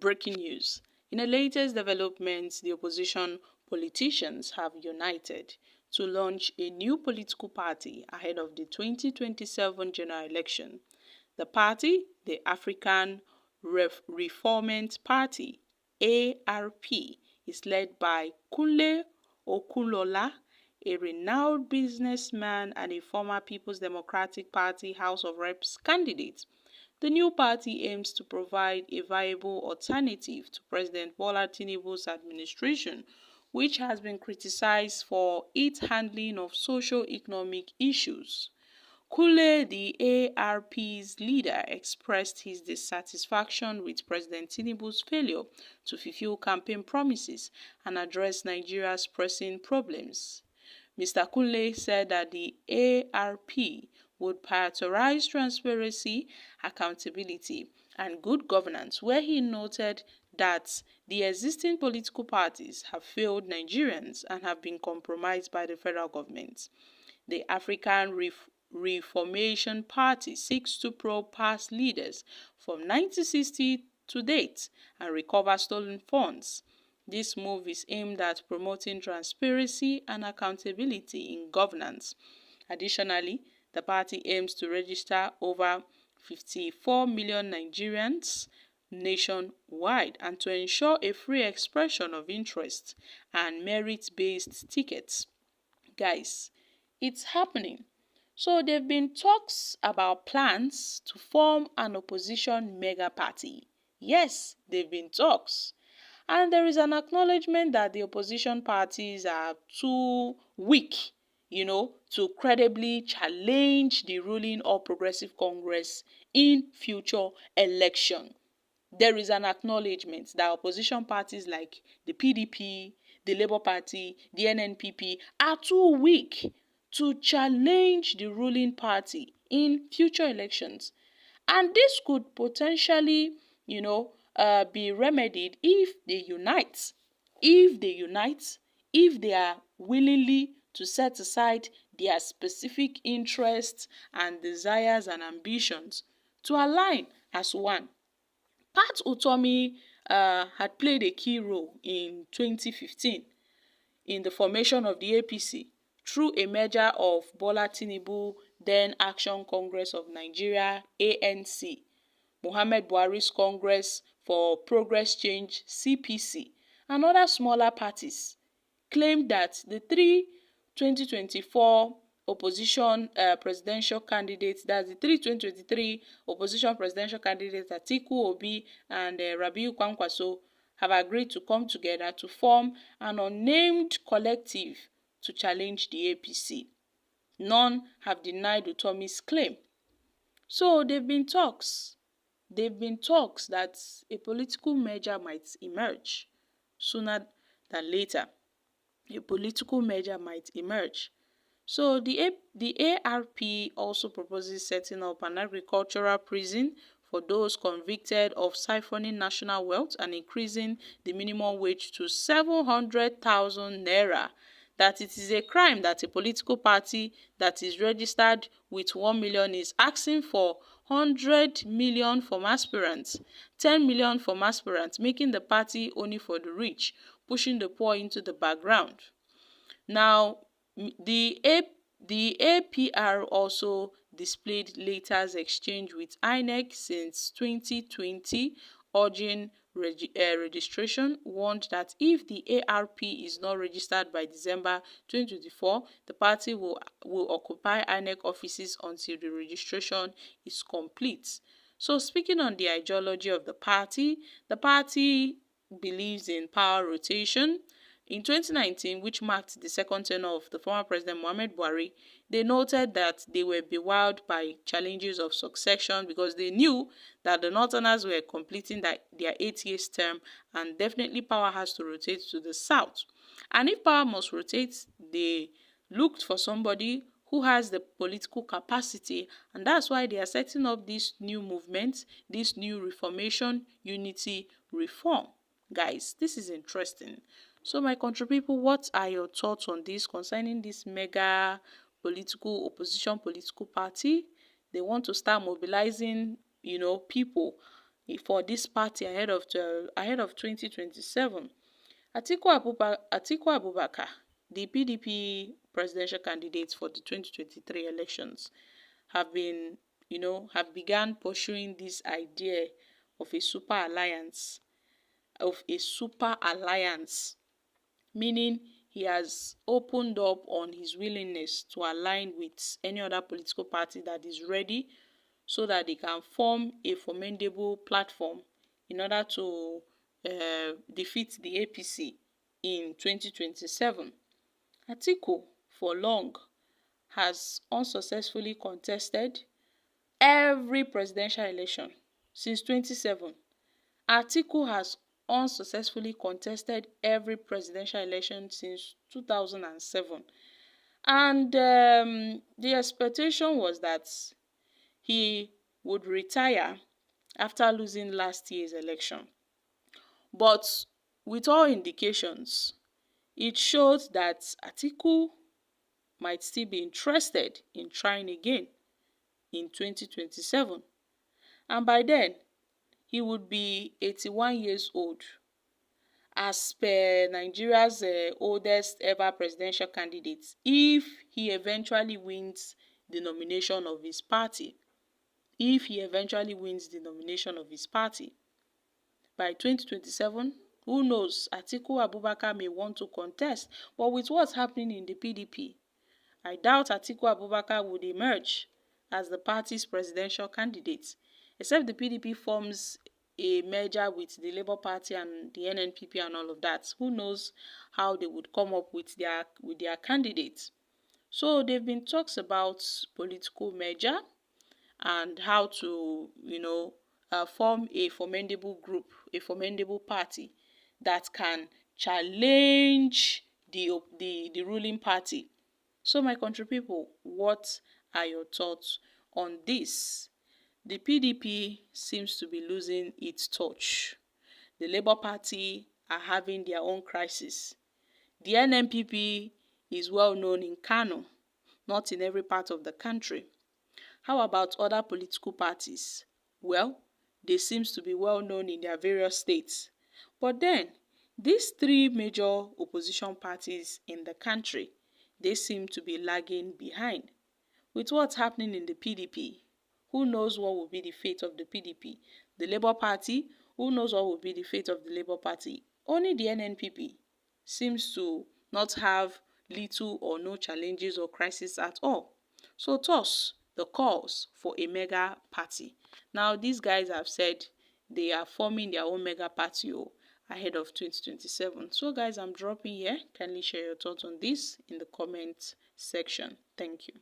Breaking news. In the latest developments, the opposition politicians have united to launch a new political party ahead of the 2027 general election. The party, the African Reformant Party, ARP, is led by Kunle Okulola, a renowned businessman and a former People's Democratic Party House of Reps candidate. The new party aims to provide a viable alternative to President Bola Tinubu's administration, which has been criticized for its handling of socio-economic issues. Kule, the ARP's leader, expressed his dissatisfaction with President Tinubu's failure to fulfill campaign promises and address Nigeria's pressing problems. Mr. Kunle said that the ARP would prioritize transparency, accountability, and good governance, where he noted that the existing political parties have failed Nigerians and have been compromised by the federal government. The African Reformation Party seeks to probe past leaders from 1960 to date and recover stolen funds. This move is aimed at promoting transparency and accountability in governance. Additionally, the party aims to register over 54 million Nigerians nationwide and to ensure a free expression of interest and merit-based tickets. Guys, it's happening. So there have been talks about plans to form an opposition mega party. Yes, there have been talks. And there is an acknowledgement that the opposition parties are too weak, to credibly challenge the ruling All Progressive Congress in future election. There is an acknowledgement that opposition parties like the PDP, the Labour Party, the NNPP are too weak to challenge the ruling party in future elections. And this could potentially, be remedied if they unite. If they are willingly to set aside their specific interests and desires and ambitions to align as one. Pat Utomi had played a key role in 2015 in the formation of the APC through a merger of Bola Tinubu, then Action Congress of Nigeria (ANC), Muhammad Buhari's Congress for Progress Change (CPC), and other smaller parties. Claimed that the three 2024 opposition presidential candidates, that's the three 2023 opposition presidential candidates, Atiku, Obi, and Rabiu Kwankwaso, have agreed to come together to form an unnamed collective to challenge the APC. None have denied Utomi's claim. So there have been talks that a political merger might emerge sooner than later. So the ARP also proposes setting up an agricultural prison for those convicted of siphoning national wealth and increasing the minimum wage to 700,000 naira. That it is a crime that a political party that is registered with 1 million is asking for 100 million from aspirants, 10 million from aspirants, making the party only for the rich, pushing the poor into the background. Now, the APR also displayed letters exchanged with INEC since 2020, urging registration, warned that if the ARP is not registered by December 2024, the party will occupy INEC offices until the registration is complete. So speaking on the ideology of the party believes in power rotation. In 2019, which marked the second tenure of the former President Muhammad Buhari, they noted that they were bewild by challenges of succession because they knew that the Northerners were completing their 8-year term and definitely power has to rotate to the South. And if power must rotate, they looked for somebody who has the political capacity, and that's why they are setting up this new movement, this new reformation, unity, reform. Guys, this is interesting. So my country people, what are your thoughts on this concerning this mega opposition political party? They want to start mobilizing, people, for this party ahead of 2027. Atiku Abubakar, the PDP presidential candidate for the 2023 elections, have begun pursuing this idea of a super alliance, meaning he has opened up on his willingness to align with any other political party that is ready so that they can form a formidable platform in order to defeat the APC in 2027. Atiku, for long, has unsuccessfully contested every presidential election since 2007. Atiku has unsuccessfully contested every presidential election since 2007. And the expectation was that he would retire after losing last year's election. But with all indications, it shows that Atiku might still be interested in trying again in 2027. And by then, he would be 81 years old, as per Nigeria's oldest ever presidential candidate, if he eventually wins the nomination of his party. If he eventually wins the nomination of his party by 2027, who knows, Atiku Abubakar may want to contest. But with what's happening in the PDP, I doubt Atiku Abubakar would emerge as the party's presidential candidate, except the PDP forms a merger with the Labour Party and the NNPP and all of that. Who knows how they would come up with their candidates. So there have been talks about political merger and how to, form a formidable group, a formidable party that can challenge the ruling party. So my country people, what are your thoughts on this? The PDP seems to be losing its touch. The Labour Party are having their own crisis. The NNPP is well known in Kano, not in every part of the country. How about other political parties? Well, they seem to be well known in their various states. But then, these three major opposition parties in the country, they seem to be lagging behind. With what's happening in the PDP, who knows what will be the fate of the PDP? The Labour Party, who knows what will be the fate of the Labour Party? Only the NNPP seems to not have little or no challenges or crisis at all. So thus, the calls for a mega party. Now, these guys have said they are forming their own mega party ahead of 2027. So guys, I'm dropping here. Kindly share your thoughts on this in the comment section. Thank you.